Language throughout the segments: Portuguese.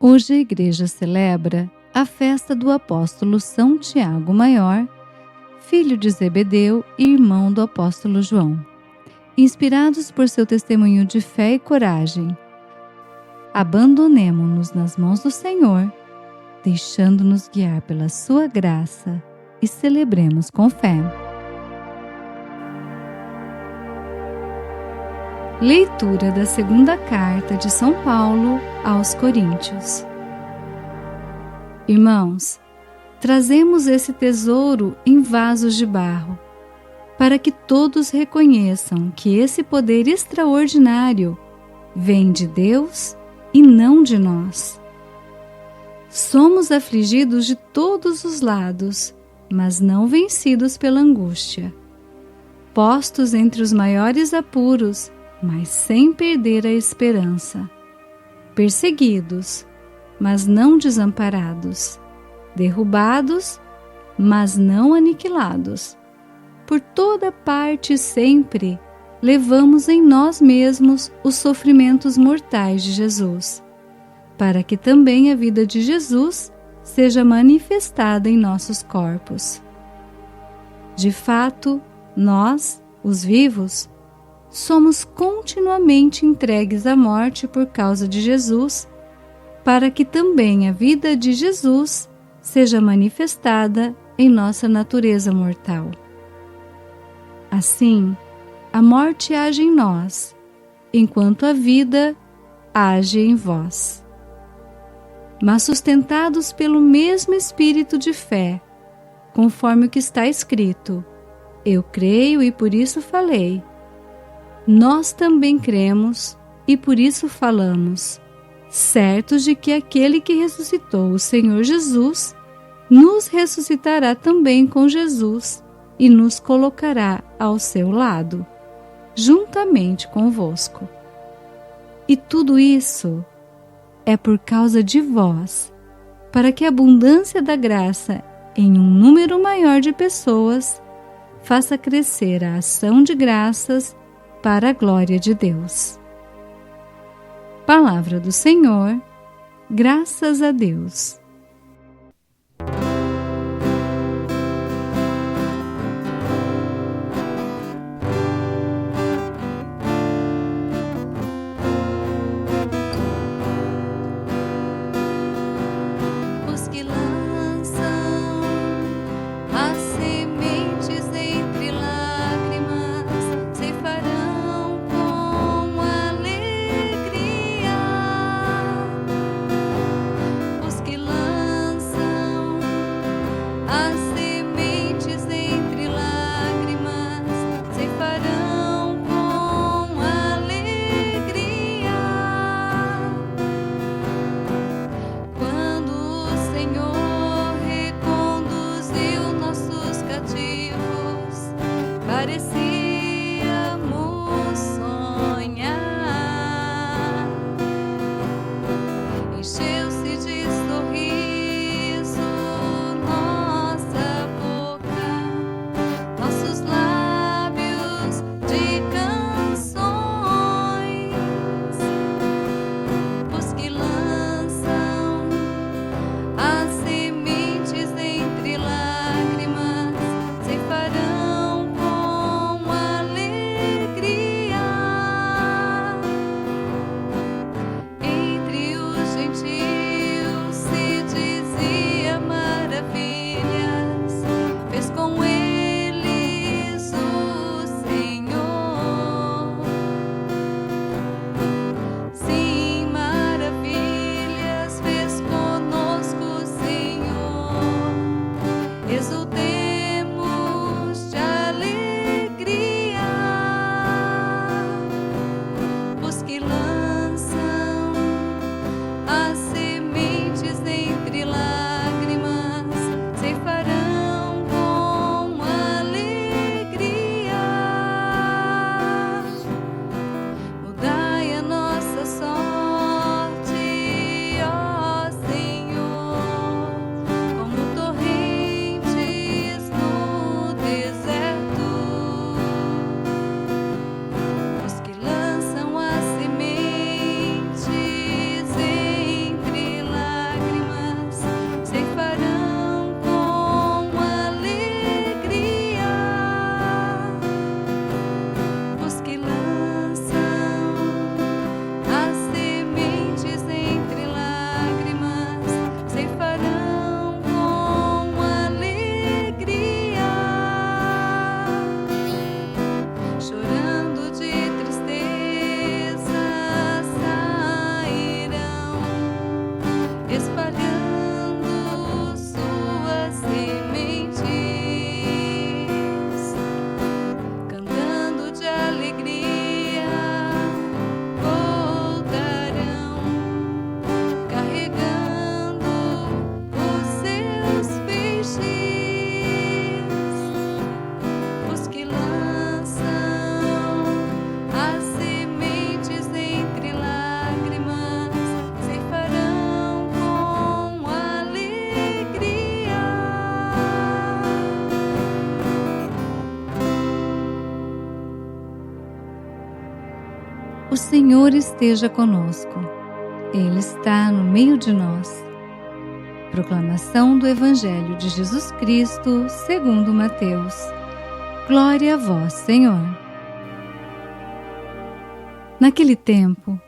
Hoje a Igreja celebra a festa do apóstolo São Tiago Maior, filho de Zebedeu e irmão do apóstolo João. Inspirados por seu testemunho de fé e coragem, abandonemo-nos nas mãos do Senhor, deixando-nos guiar pela sua graça e celebremos com fé. Leitura da segunda carta de São Paulo aos Coríntios. Irmãos, trazemos esse tesouro em vasos de barro, para que todos reconheçam que esse poder extraordinário vem de Deus e não de nós. Somos afligidos de todos os lados, mas não vencidos pela angústia. Postos entre os maiores apuros, mas sem perder a esperança. Perseguidos, mas não desamparados. Derrubados, mas não aniquilados. Por toda parte e sempre, levamos em nós mesmos os sofrimentos mortais de Jesus, para que também a vida de Jesus seja manifestada em nossos corpos. De fato, nós, os vivos, somos continuamente entregues à morte por causa de Jesus, para que também a vida de Jesus seja manifestada em nossa natureza mortal. Assim, a morte age em nós, enquanto a vida age em vós. Mas sustentados pelo mesmo espírito de fé, conforme o que está escrito, eu creio e por isso falei. Nós também cremos e por isso falamos, certos de que aquele que ressuscitou o Senhor Jesus nos ressuscitará também com Jesus e nos colocará ao seu lado, juntamente convosco. E tudo isso é por causa de vós, para que a abundância da graça em um número maior de pessoas faça crescer a ação de graças para a glória de Deus. Palavra do Senhor, graças a Deus. Os que lançam as sementes entre lágrimas ceifarão com alegria. Os que lançam O Senhor esteja conosco. Ele está no meio de nós. Proclamação do Evangelho de Jesus Cristo, segundo Mateus. Glória a vós, Senhor. Naquele tempo,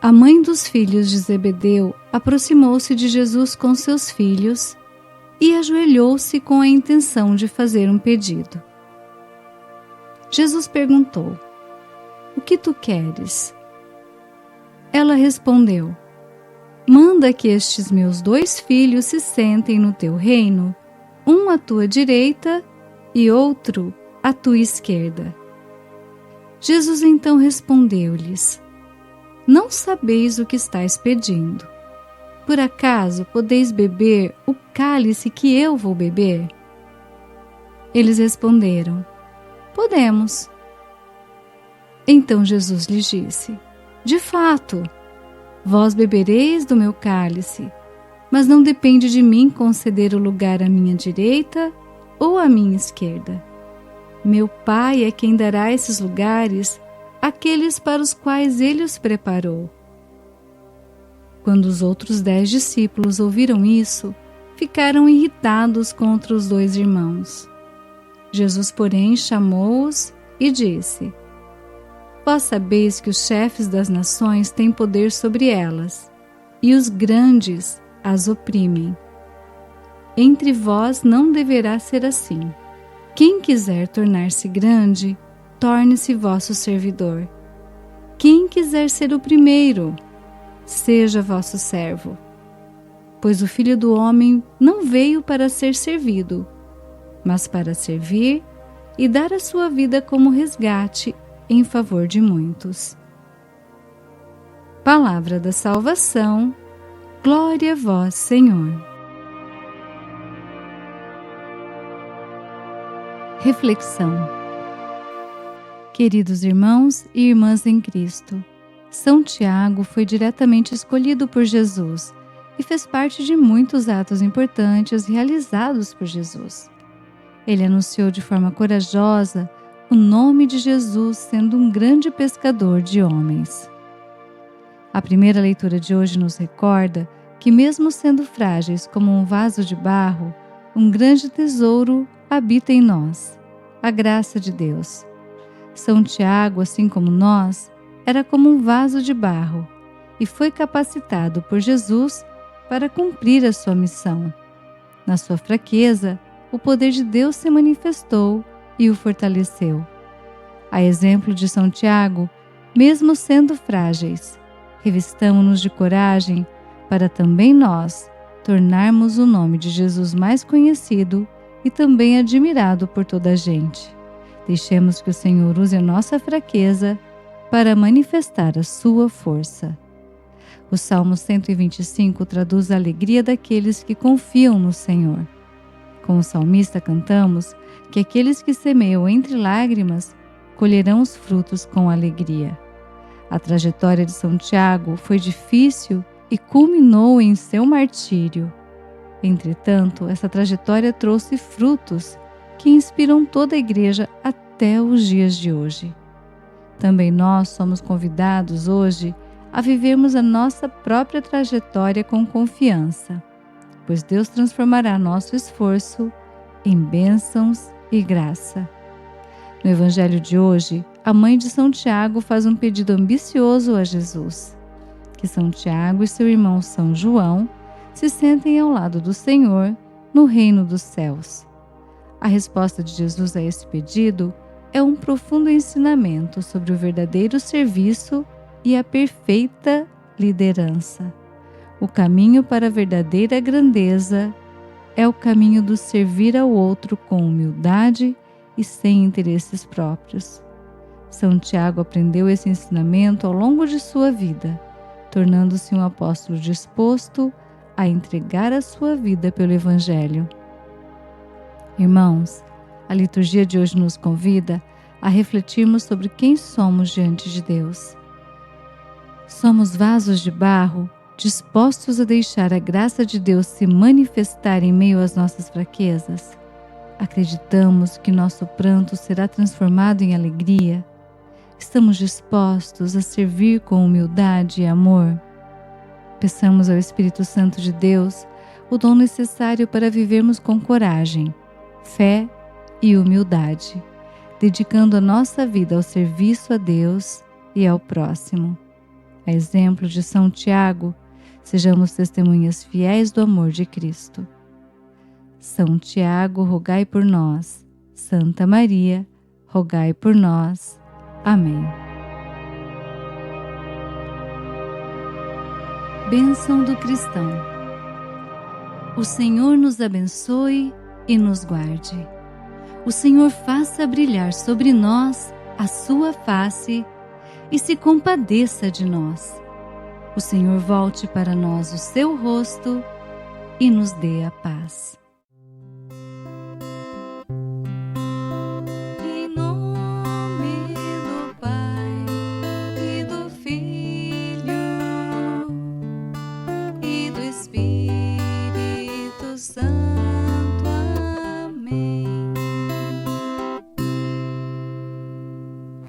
a mãe dos filhos de Zebedeu aproximou-se de Jesus com seus filhos e ajoelhou-se com a intenção de fazer um pedido. Jesus perguntou: "O que tu queres?" Ela respondeu: "Manda que estes meus 2 filhos se sentem no teu reino, um à tua direita e outro à tua esquerda." Jesus então respondeu-lhes: "Não sabeis o que estáis pedindo. Por acaso podeis beber o cálice que eu vou beber?" Eles responderam: "Podemos." Então Jesus lhes disse: "De fato, vós bebereis do meu cálice, mas não depende de mim conceder o lugar à minha direita ou à minha esquerda. Meu Pai é quem dará esses lugares àqueles para os quais Ele os preparou." Quando os outros 10 discípulos ouviram isso, ficaram irritados contra os 2 irmãos. Jesus, porém, chamou-os e disse: "Vós sabeis que os chefes das nações têm poder sobre elas, e os grandes as oprimem. Entre vós não deverá ser assim. Quem quiser tornar-se grande, torne-se vosso servidor. Quem quiser ser o primeiro, seja vosso servo. Pois o Filho do Homem não veio para ser servido, mas para servir e dar a sua vida como resgate em favor de muitos." Palavra da salvação. Glória a vós, Senhor. Reflexão. Queridos irmãos e irmãs em Cristo, São Tiago foi diretamente escolhido por Jesus e fez parte de muitos atos importantes realizados por Jesus. Ele anunciou de forma corajosa o nome de Jesus, sendo um grande pescador de homens. A primeira leitura de hoje nos recorda que, mesmo sendo frágeis como um vaso de barro, um grande tesouro habita em nós, a graça de Deus. São Tiago, assim como nós, era como um vaso de barro e foi capacitado por Jesus para cumprir a sua missão. Na sua fraqueza, o poder de Deus se manifestou e o fortaleceu. A exemplo de São Tiago, mesmo sendo frágeis, revistamo-nos de coragem para também nós tornarmos o nome de Jesus mais conhecido e também admirado por toda a gente. Deixemos que o Senhor use a nossa fraqueza para manifestar a sua força. O Salmo 125 traduz a alegria daqueles que confiam no Senhor. Com o salmista cantamos que aqueles que semeiam entre lágrimas colherão os frutos com alegria. A trajetória de São Tiago foi difícil e culminou em seu martírio. Entretanto, essa trajetória trouxe frutos que inspiram toda a Igreja até os dias de hoje. Também nós somos convidados hoje a vivermos a nossa própria trajetória com confiança, pois Deus transformará nosso esforço em bênçãos e graça. No Evangelho de hoje, a mãe de São Tiago faz um pedido ambicioso a Jesus: que São Tiago e seu irmão São João se sentem ao lado do Senhor no reino dos céus. A resposta de Jesus a esse pedido é um profundo ensinamento sobre o verdadeiro serviço e a perfeita liderança. O caminho para a verdadeira grandeza é o caminho do servir ao outro com humildade e sem interesses próprios. São Tiago aprendeu esse ensinamento ao longo de sua vida, tornando-se um apóstolo disposto a entregar a sua vida pelo Evangelho. Irmãos, a liturgia de hoje nos convida a refletirmos sobre quem somos diante de Deus. Somos vasos de barro dispostos a deixar a graça de Deus se manifestar em meio às nossas fraquezas? Acreditamos que nosso pranto será transformado em alegria? Estamos dispostos a servir com humildade e amor? Peçamos ao Espírito Santo de Deus o dom necessário para vivermos com coragem, fé e humildade, dedicando a nossa vida ao serviço a Deus e ao próximo. A exemplo de São Tiago, sejamos testemunhas fiéis do amor de Cristo. São Tiago, rogai por nós. Santa Maria, rogai por nós. Amém. Bênção do cristão. O Senhor nos abençoe e nos guarde. O Senhor faça brilhar sobre nós a sua face e se compadeça de nós. O Senhor volte para nós o seu rosto e nos dê a paz.